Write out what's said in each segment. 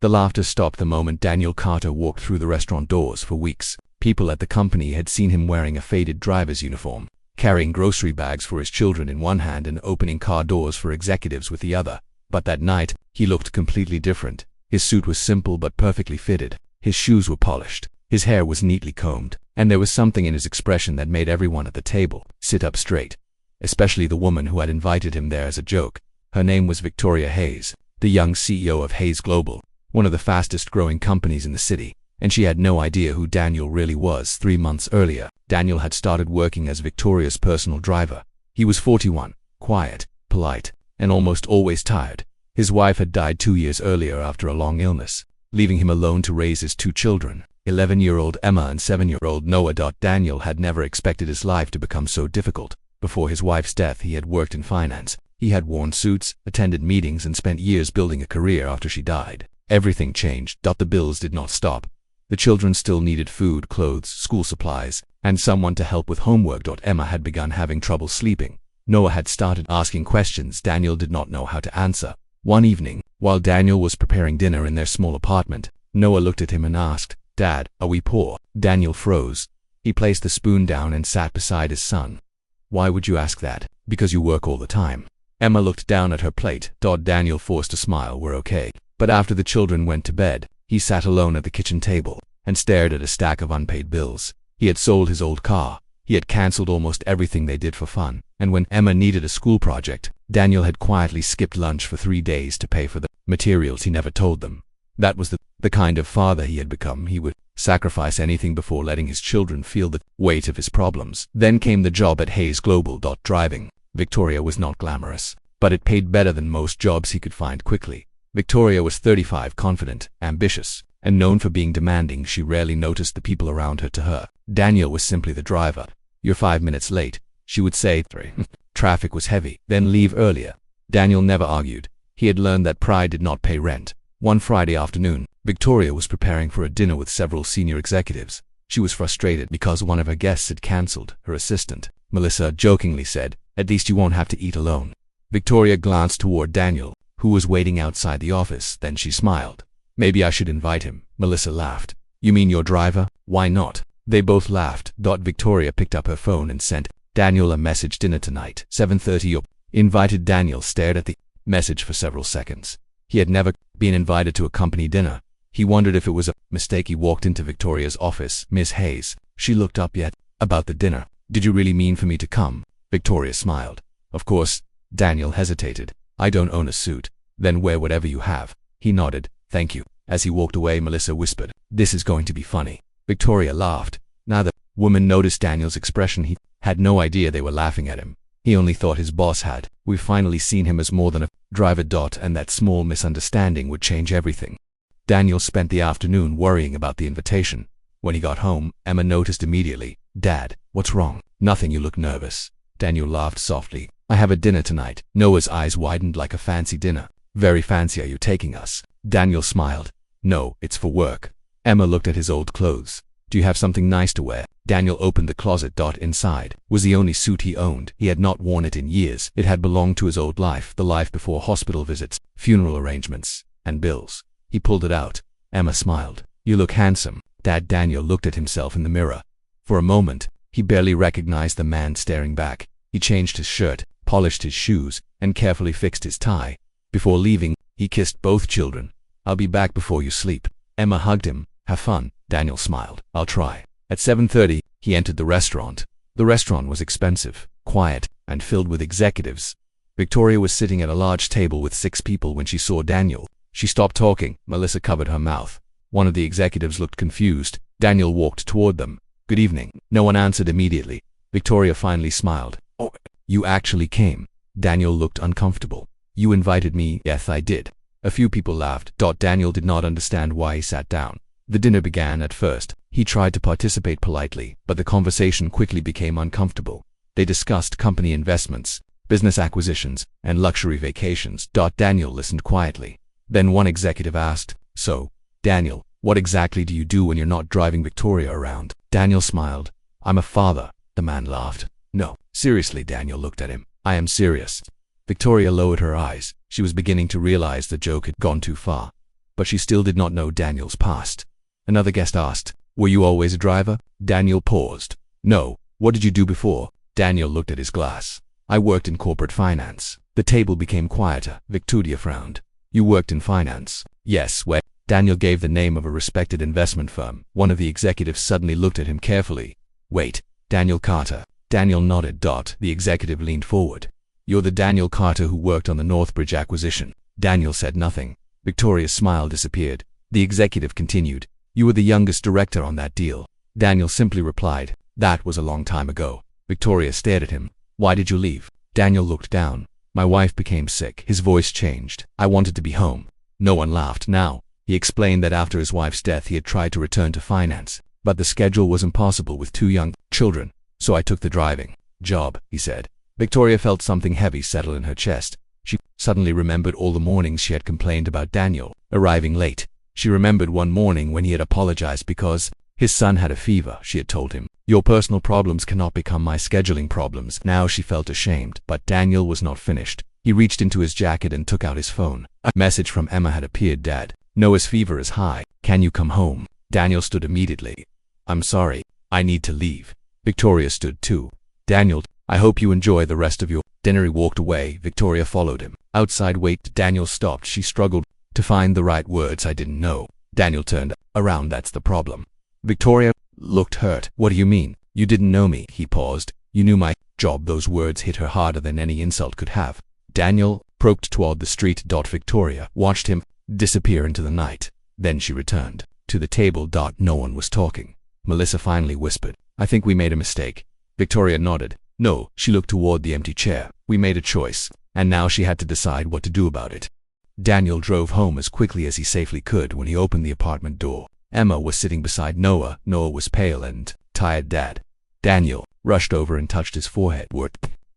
The laughter stopped the moment Daniel Carter walked through the restaurant doors. For weeks, people at the company had seen him wearing a faded driver's uniform, carrying grocery bags for his children in one hand and opening car doors for executives with the other. But that night, he looked completely different. His suit was simple but perfectly fitted. His shoes were polished. His hair was neatly combed. And there was something in his expression that made everyone at the table sit up straight, especially the woman who had invited him there as a joke. Her name was Victoria Hayes, the young CEO of Hayes Global, one of the fastest growing companies in the city, and she had no idea who Daniel really was. 3 months earlier, Daniel had started working as Victoria's personal driver. He was 41, quiet, polite, and almost always tired. His wife had died 2 years earlier after a long illness, leaving him alone to raise his 2 children, 11-year-old Emma and 7-year-old Noah. Daniel had never expected his life to become so difficult. Before his wife's death, he had worked in finance. He had worn suits, attended meetings, and spent years building a career after she died. Everything changed. The bills did not stop. The children still needed food, clothes, school supplies, and someone to help with homework. Emma had begun having trouble sleeping. Noah had started asking questions Daniel did not know how to answer. One evening, while Daniel was preparing dinner in their small apartment, Noah looked at him and asked, "Dad, are we poor?" Daniel froze. He placed the spoon down and sat beside his son. "Why would you ask that?" "Because you work all the time." Emma looked down at her plate. Daniel forced a smile. "We're okay." But after the children went to bed, he sat alone at the kitchen table and stared at a stack of unpaid bills. He had sold his old car. He had cancelled almost everything they did for fun. And when Emma needed a school project, Daniel had quietly skipped lunch for 3 days to pay for the materials he never told them. That was the kind of father he had become. He would sacrifice anything before letting his children feel the weight of his problems. Then came the job at Hayes Global. Driving Victoria was not glamorous, but it paid better than most jobs he could find quickly. Victoria was 35, confident, ambitious, and known for being demanding. She rarely noticed the people around her. To her, Daniel was simply the driver. "You're 5 minutes late," she would say. Traffic was heavy. "Then leave earlier." Daniel never argued. He had learned that pride did not pay rent. One Friday afternoon, Victoria was preparing for a dinner with several senior executives. She was frustrated because one of her guests had cancelled. Her assistant, Melissa, jokingly said, "At least you won't have to eat alone." Victoria glanced toward Daniel, who was waiting outside the office. Then she smiled. "Maybe I should invite him." Melissa laughed. "You mean your driver? Why not?" They both laughed. Victoria picked up her phone and sent Daniel a message. "Dinner tonight, 7:30. Invited." Daniel stared at the message for several seconds. He had never been invited to a company dinner. He wondered if it was a mistake. He walked into Victoria's office. "Miss Hayes." She looked up. "Yet about the dinner. Did you really mean for me to come?" Victoria smiled. "Of course." Daniel hesitated. "I don't own a suit." "Then wear whatever you have." He nodded. "Thank you." As he walked away, Melissa whispered, "This is going to be funny." Victoria laughed. Neither woman noticed Daniel's expression. He had no idea they were laughing at him. He only thought his boss had. "We've finally seen him as more than a driver. And that small misunderstanding would change everything." Daniel spent the afternoon worrying about the invitation. When he got home, Emma noticed immediately. "Dad, what's wrong?" "Nothing. You look nervous." Daniel laughed softly. "I have a dinner tonight." Noah's eyes widened. "Like a fancy dinner?" "Very fancy. Are you taking us?" Daniel smiled. "No, it's for work." Emma looked at his old clothes. "Do you have something nice to wear?" Daniel opened the closet. Inside was the only suit he owned. He had not worn it in years. It had belonged to his old life, the life before hospital visits, funeral arrangements, and bills. He pulled it out. Emma smiled. "You look handsome." Daniel looked at himself in the mirror. For a moment, he barely recognized the man staring back. He changed his shirt, polished his shoes, and carefully fixed his tie. Before leaving, he kissed both children. "I'll be back before you sleep." Emma hugged him. "Have fun." Daniel smiled. "I'll try." At 7:30, he entered the restaurant. The restaurant was expensive, quiet, and filled with executives. Victoria was sitting at a large table with 6 people when she saw Daniel. She stopped talking. Melissa covered her mouth. One of the executives looked confused. Daniel walked toward them. "Good evening." No one answered immediately. Victoria finally smiled. "Oh, you actually came." Daniel looked uncomfortable. "You invited me?" "Yes, I did." A few people laughed. Daniel did not understand why he sat down. The dinner began. At first, he tried to participate politely, but the conversation quickly became uncomfortable. They discussed company investments, business acquisitions, and luxury vacations. Daniel listened quietly. Then one executive asked, "So, Daniel, what exactly do you do when you're not driving Victoria around?" Daniel smiled. "I'm a father." The man laughed. "No, seriously." Daniel looked at him. "I am serious." Victoria lowered her eyes. She was beginning to realize the joke had gone too far. but she still did not know Daniel's past. Another guest asked, "Were you always a driver?" Daniel paused. "No. What did you do before?" Daniel looked at his glass. "I worked in corporate finance." The table became quieter. Victoria frowned. "You worked in finance?" "Yes, where?" Daniel gave the name of a respected investment firm. One of the executives suddenly looked at him carefully. "Wait, Daniel Carter." Daniel nodded. The executive leaned forward. "You're the Daniel Carter who worked on the Northbridge acquisition." Daniel said nothing. Victoria's smile disappeared. The executive continued, "You were the youngest director on that deal." Daniel simply replied, "That was a long time ago." Victoria stared at him. "Why did you leave?" Daniel looked down. "My wife became sick." His voice changed. "I wanted to be home." No one laughed now. He explained that after his wife's death he had tried to return to finance, but the schedule was impossible with 2 young children. "So I took the driving job," he said. Victoria felt something heavy settle in her chest. She suddenly remembered all the mornings she had complained about Daniel arriving late. She remembered one morning when he had apologized because his son had a fever. She had told him, "Your personal problems cannot become my scheduling problems." Now she felt ashamed, but Daniel was not finished. He reached into his jacket and took out his phone. A message from Emma had appeared. "Dad, Noah's fever is high. Can you come home?" Daniel stood immediately. "I'm sorry. I need to leave." Victoria stood too. "Daniel, I hope you enjoy the rest of your dinner." He walked away. Victoria followed him. Outside. "Wait." Daniel stopped. She struggled to find the right words. "I didn't know." Daniel turned around. "That's the problem." Victoria looked hurt. "What do you mean? You didn't know me?" He paused. "You knew my job." Those words hit her harder than any insult could have. Daniel poked toward the street. Victoria watched him disappear into the night. Then she returned to the table. No one was talking. Melissa finally whispered, "I think we made a mistake." Victoria nodded. "No." She looked toward the empty chair. "We made a choice, and now she had to decide what to do about it." Daniel drove home as quickly as he safely could. When he opened the apartment door, Emma was sitting beside Noah. Noah was pale and tired. Daniel rushed over and touched his forehead. "We're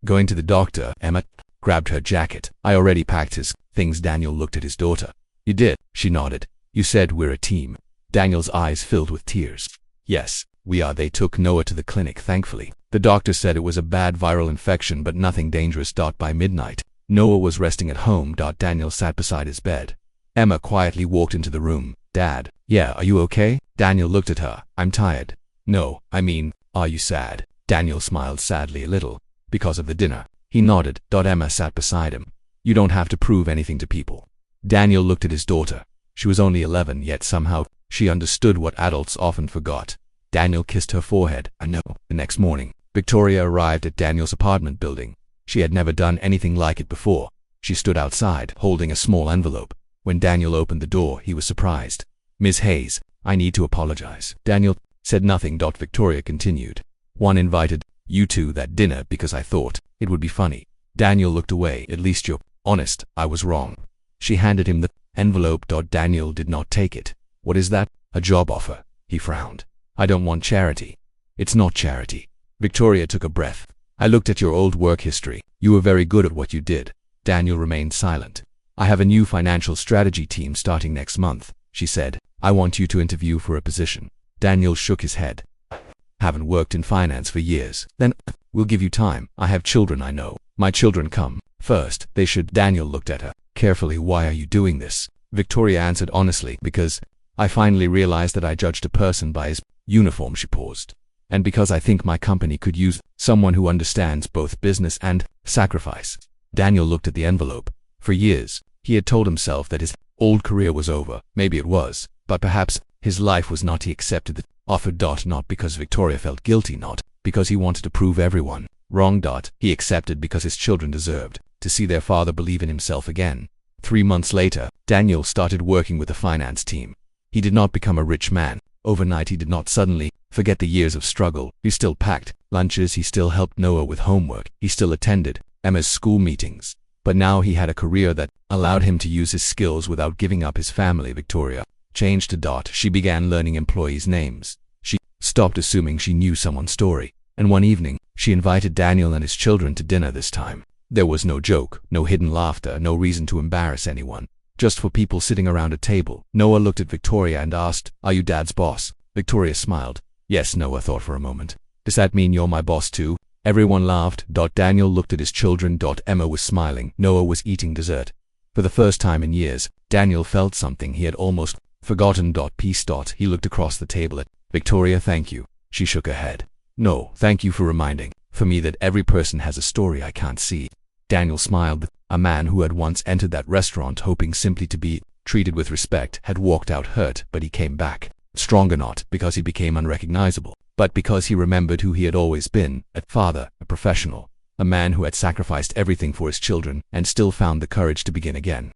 going to the doctor." Emma grabbed her jacket. "I already packed his things." Daniel looked at his daughter. "You did?" She nodded. "You said we're a team." Daniel's eyes filled with tears. "Yes, we are." They took Noah to the clinic. Thankfully, the doctor said it was a bad viral infection but nothing dangerous. By midnight, Noah was resting at home. Daniel sat beside his bed. Emma quietly walked into the room. "Dad." "Yeah, are you okay?" Daniel looked at her. "I'm tired." "No, I mean, are you sad?" Daniel smiled sadly. "A little. Because of the dinner." He nodded. Emma sat beside him. "You don't have to prove anything to people." Daniel looked at his daughter. She was only 11, yet somehow she understood what adults often forgot. Daniel kissed her forehead. "I know." The next morning, Victoria arrived at Daniel's apartment building. She had never done anything like it before. She stood outside, holding a small envelope. When Daniel opened the door, he was surprised. "Ms. Hayes, I need to apologize." Daniel said nothing. Victoria continued. "One invited you to that dinner because I thought it would be funny." Daniel looked away. "At least you're honest." "I was wrong." She handed him the envelope. Daniel did not take it. "What is that?" "A job offer." He frowned. "I don't want charity." "It's not charity." Victoria took a breath. "I looked at your old work history. You were very good at what you did." Daniel remained silent. "I have a new financial strategy team starting next month," she said. "I want you to interview for a position." Daniel shook his head. "Haven't worked in finance for years." "Then we'll give you time. I have children, I know. My children come first. They should." Daniel looked at her carefully. "Why are you doing this?" Victoria answered honestly. "Because I finally realized that I judged a person by his uniform." She paused. "And because I think my company could use someone who understands both business and sacrifice." Daniel looked at the envelope. For years, he had told himself that his old career was over. Maybe it was, but perhaps his life was not. He accepted the offer. Not because Victoria felt guilty, not because he wanted to prove everyone wrong. He accepted because his children deserved to see their father believe in himself again. 3 months later, Daniel started working with the finance team. He did not become a rich man overnight. He did not suddenly forget the years of struggle. He still packed lunches. He still helped Noah with homework. He still attended Emma's school meetings. But now he had a career that allowed him to use his skills without giving up his family. Victoria changed to. She began learning employees' names. She stopped assuming she knew someone's story. And one evening, she invited Daniel and his children to dinner. This time, there was no joke, no hidden laughter, no reason to embarrass anyone. Just for people sitting around a table. Noah looked at Victoria and asked, "Are you Dad's boss?" Victoria smiled. "Yes." Noah thought for a moment. "Does that mean you're my boss too?" Everyone laughed. Daniel looked at his children. Emma was smiling. Noah was eating dessert. For the first time in years, Daniel felt something he had almost forgotten. Peace. He looked across the table at Victoria. Thank you. She shook her head. No, thank you for reminding for me that every person has a story I can't see. Daniel smiled. A man who had once entered that restaurant hoping simply to be treated with respect had walked out hurt, but he came back stronger, not because he became unrecognizable, but because he remembered who he had always been: a father, a professional, a man who had sacrificed everything for his children and still found the courage to begin again.